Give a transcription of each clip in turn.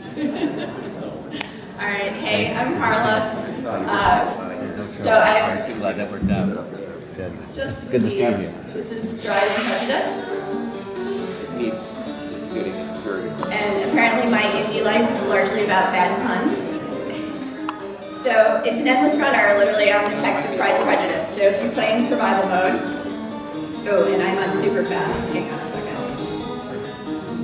All right, hey, I'm Carla. So I'm too glad that worked out. just Good to see you. This is Stride Prejudice, It's good. It's very good. and apparently my indie life is largely about bad puns. So it's an endless runner, literally on the text of Stride Prejudice. So if you play in survival mode, oh, and I'm on super fast. Hang on a second.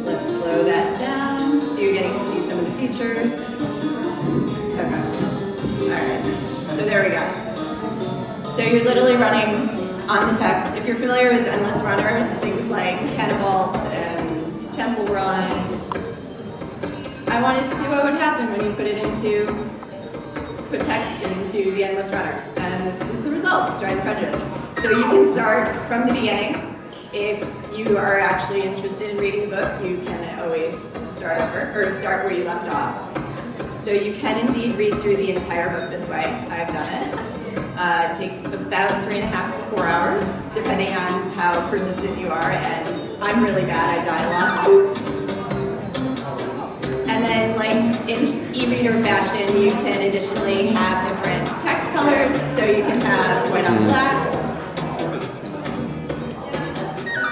Let's slow that down. So you're getting to see some of the features. Okay. All right. So there we go. So you're literally running on the text. If you're familiar with endless runners, things like Cannibalt and Temple Run, I wanted to see what would happen when you put text into the endless runner. And this is the result, Stride Prejudice. So you can start from the beginning. If you are actually interested in reading the book, you can always start over, or start where you left off. So you can indeed read through the entire book this way. I've done it. It takes about 3.5 to 4 hours, depending on how persistent you are, and I'm really bad, I die a lot. And then, like in e-reader fashion, you can additionally have different text colors, so you can have white on black.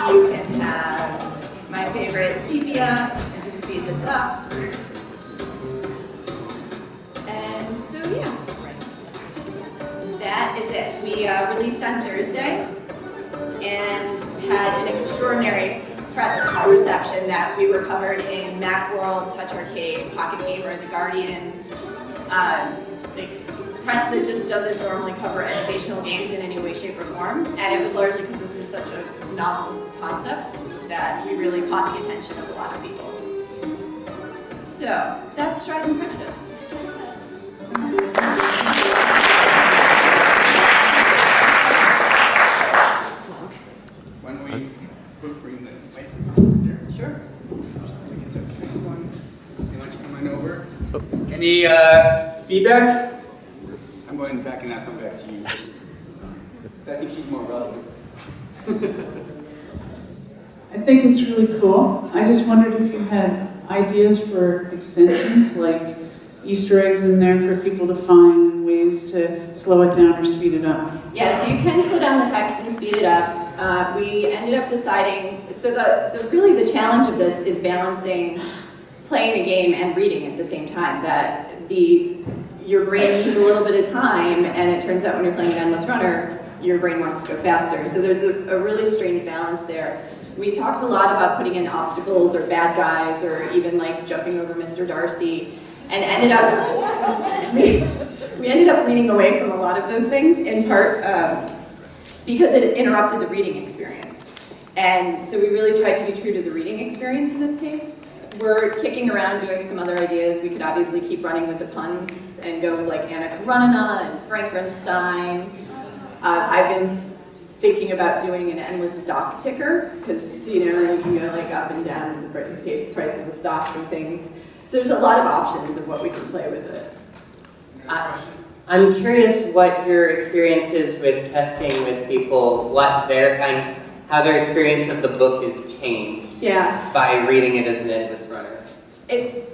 You can have my favorite sepia, and just speed this up. And so, yeah. That is it. We released on Thursday and had an extraordinary press reception that we were covered in Macworld, Touch Arcade, Pocket Gamer, The Guardian, the press that just doesn't normally cover educational games in any way, shape, or form. And it was largely because this is such a novel concept that we really caught the attention of a lot of people. So that's Stride Prejudice. Sure. Any feedback? I'm going back and I'll come back to you. I think she's more relevant. I think it's really cool. I just wondered if you had ideas for extensions, like Easter eggs in there for people to find and ways to slow it down or speed it up. Yeah, so you can slow down the text and speed it up. We ended up deciding, so really the challenge of this is balancing playing a game and reading at the same time. That your brain needs a little bit of time, and it turns out when you're playing an endless runner, your brain wants to go faster. So there's a really strange balance there. We talked a lot about putting in obstacles or bad guys or even like jumping over Mr. Darcy, and we ended up leaning away from a lot of those things, in part because it interrupted the reading experience. And so we really tried to be true to the reading experience in this case. We're kicking around doing some other ideas. We could obviously keep running with the puns and go with like Anna Karenina and Frankenstein. I've been thinking about doing an endless stock ticker, because you can go like up and down the price of the stocks and things. So there's a lot of options of what we can play with it. I'm curious what your experience is with testing with people, how their experience of the book is changed by reading it as an endless runner.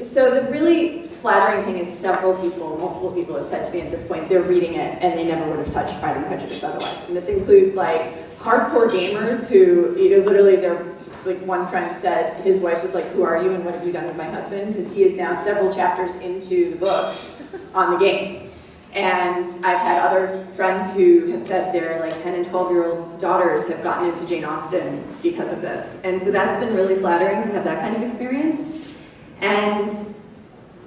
So the really flattering thing is multiple people have said to me at this point, they're reading it and they never would have touched Pride and Prejudice otherwise. And this includes like hardcore gamers who, literally like one friend said, his wife was like, "Who are you and what have you done with my husband?" Because he is now several chapters into the book on the game. And I've had other friends who have said their like 10 and 12-year-old daughters have gotten into Jane Austen because of this. And so that's been really flattering to have that kind of experience. And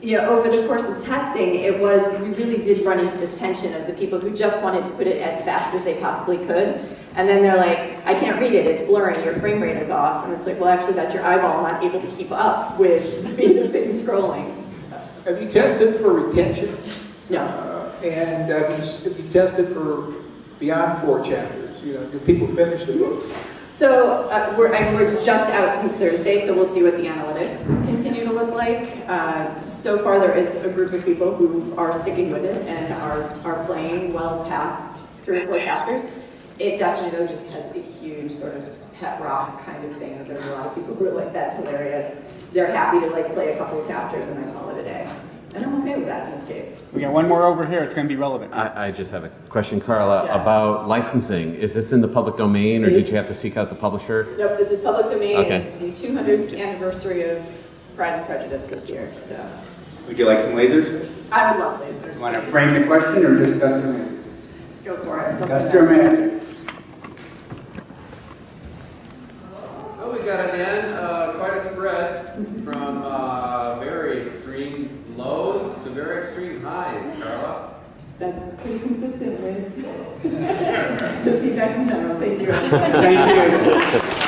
over the course of testing, we really did run into this tension of the people who just wanted to put it as fast as they possibly could. And then they're like, "I can't read it, it's blurring, your frame rate is off." And it's like, well, actually, that's your eyeball not able to keep up with the speed of things scrolling. Have you tested for retention? No. And have you tested for beyond 4 chapters? Do people finish the book? So we're just out since Thursday, so we'll see what the analytics continue to look like. So far, there is a group of people who are sticking with it and are playing well past 3 or 4 chapters. It definitely, though, just has a huge sort of pet rock kind of thing. There's a lot of people who are like, that's hilarious. They're happy to like play a couple of chapters and then call it a day. And I'm okay with that in this case. We got one more over here. It's going to be relevant. I just have a question, Carla, Yeah. about licensing. Is this in the public domain, or did you have to seek out the publisher? Nope, this is public domain. Okay. It's the 200th anniversary of Pride and Prejudice this year. So Would you like some lasers? I would love lasers. You want to frame the question or just Guster Magic? Go for it. Guster Magic. So we got again quite a spread from very extreme lows to very extreme highs, Carla. That's pretty consistent with the feedback in general. Thank you. Thank you.